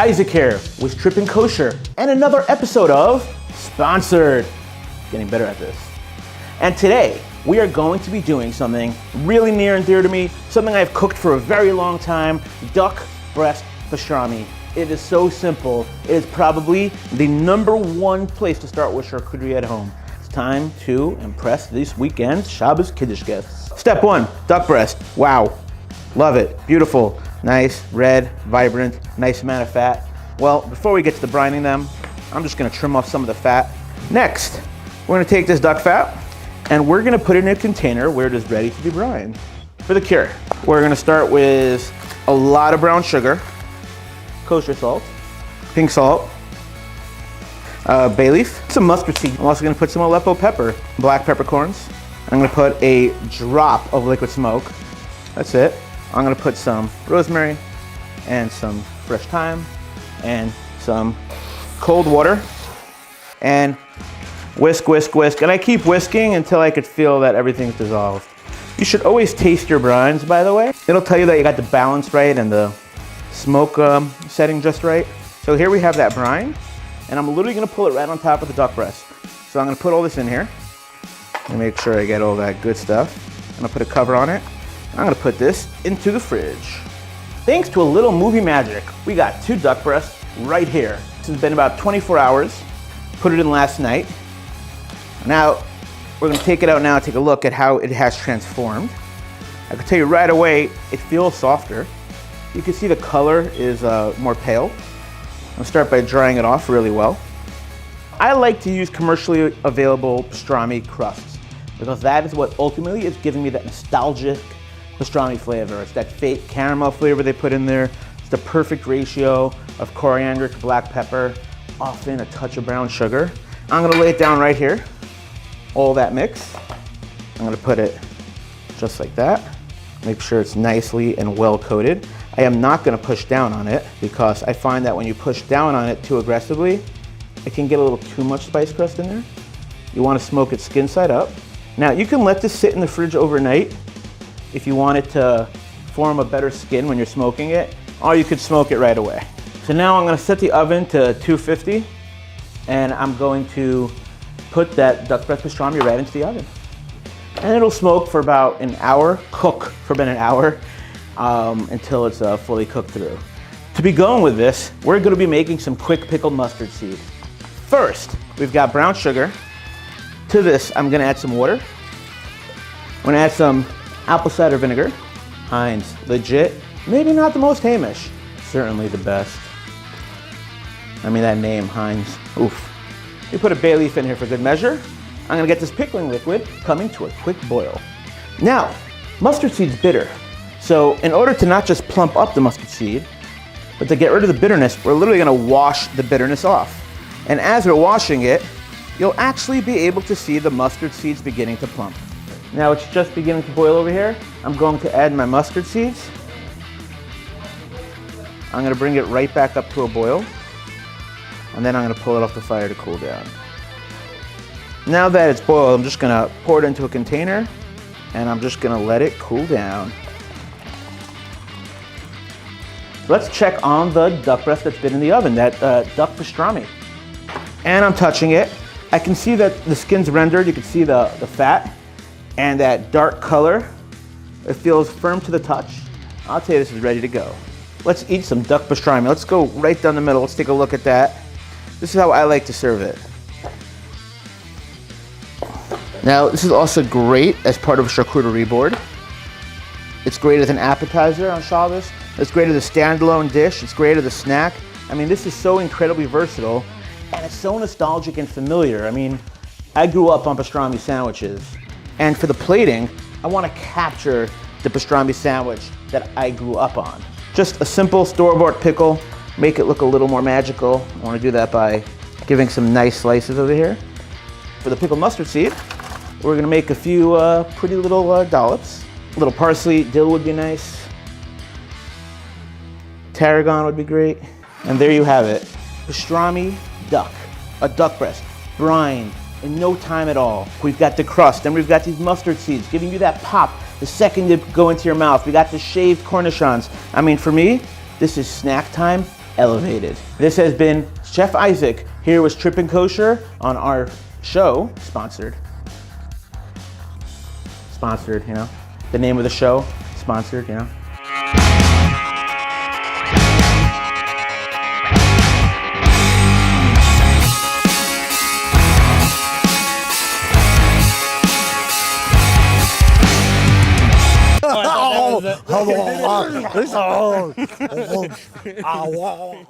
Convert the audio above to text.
Isaac here with Trippin' Kosher and another episode of Sponsored. Getting better at this. And today we are going to be doing something really near and dear to me, something I've cooked for a very long time, Duck Breast Pastrami. It is so simple. It is probably the #1 place to start with charcuterie at home. It's time to impress this weekend's Shabbos Kiddush guests. Step 1, duck breast. Wow, love it, beautiful. Nice, red, vibrant, nice amount of fat. Well, before we get to the brining them, I'm just gonna trim off some of the fat. Next, we're gonna take this duck fat and we're gonna put it in a container where it is ready to be brined. For the cure, we're gonna start with a lot of brown sugar, kosher salt, pink salt, bay leaf, some mustard seed. I'm also gonna put some Aleppo pepper, black peppercorns. I'm gonna put a drop of liquid smoke. That's it. I'm gonna put some rosemary and some fresh thyme and some cold water and whisk, whisk, whisk. And I keep whisking until I could feel that everything's dissolved. You should always taste your brines, by the way. It'll tell you that you got the balance right and the smoke setting just right. So here we have that brine, and I'm literally gonna pull it right on top of the duck breast. So I'm gonna put all this in here and make sure I get all that good stuff. I'm gonna put a cover on it. I'm gonna put this into the fridge. Thanks to a little movie magic, we got 2 duck breasts right here. This has been about 24 hours. Put it in last night. Now, we're gonna take it out now and take a look at how it has transformed. I can tell you right away, it feels softer. You can see the color is more pale. I'll start by drying it off really well. I like to use commercially available pastrami crusts because that is what ultimately is giving me that nostalgic pastrami flavor. It's that fake caramel flavor they put in there. It's the perfect ratio of coriander to black pepper, often a touch of brown sugar. I'm gonna lay it down right here, all that mix. I'm gonna put it just like that. Make sure it's nicely and well coated. I am not gonna push down on it because I find that when you push down on it too aggressively, it can get a little too much spice crust in there. You wanna smoke it skin side up. Now you can let this sit in the fridge overnight if you want it to form a better skin when you're smoking it, or you could smoke it right away. So now I'm gonna set the oven to 250 and I'm going to put that duck breast pastrami right into the oven. And it'll smoke for about an hour, cook for about an hour until it's fully cooked through. To be going with this, we're gonna be making some quick pickled mustard seed. First, we've got brown sugar. To this, I'm gonna add some water. I'm gonna add some apple cider vinegar. Heinz, legit. Maybe not the most Hamish, certainly the best. I mean, that name, Heinz, oof. We put a bay leaf in here for good measure. I'm gonna get this pickling liquid coming to a quick boil. Now, mustard seed's bitter. So in order to not just plump up the mustard seed, but to get rid of the bitterness, we're literally gonna wash the bitterness off. And as we're washing it, you'll actually be able to see the mustard seeds beginning to plump. Now it's just beginning to boil over here. I'm going to add my mustard seeds. I'm gonna bring it right back up to a boil. And then I'm gonna pull it off the fire to cool down. Now that it's boiled, I'm just gonna pour it into a container and I'm just gonna let it cool down. Let's check on the duck breast that's been in the oven, that duck pastrami. And I'm touching it. I can see that the skin's rendered. You can see the fat and that dark color. It feels firm to the touch. I'll tell you, this is ready to go. Let's eat some duck pastrami. Let's go right down the middle. Let's take a look at that. This is how I like to serve it. Now, this is also great as part of a charcuterie board. It's great as an appetizer on Shabbos. It's great as a standalone dish. It's great as a snack. I mean, this is so incredibly versatile and it's so nostalgic and familiar. I mean, I grew up on pastrami sandwiches. And for the plating, I want to capture the pastrami sandwich that I grew up on. Just a simple store-bought pickle, make it look a little more magical. I want to do that by giving some nice slices over here. For the pickled mustard seed, we're going to make a few pretty little dollops. A little parsley, dill would be nice. Tarragon would be great. And there you have it. Pastrami duck, a duck breast, brine, in no time at all. We've got the crust, and we've got these mustard seeds giving you that pop the second you go into your mouth. We got the shaved cornichons. I mean, for me, this is snack time elevated. This has been Chef Isaac here with Trippin' Kosher on our show, sponsored, you know? The name of the show, sponsored, you know? Oh,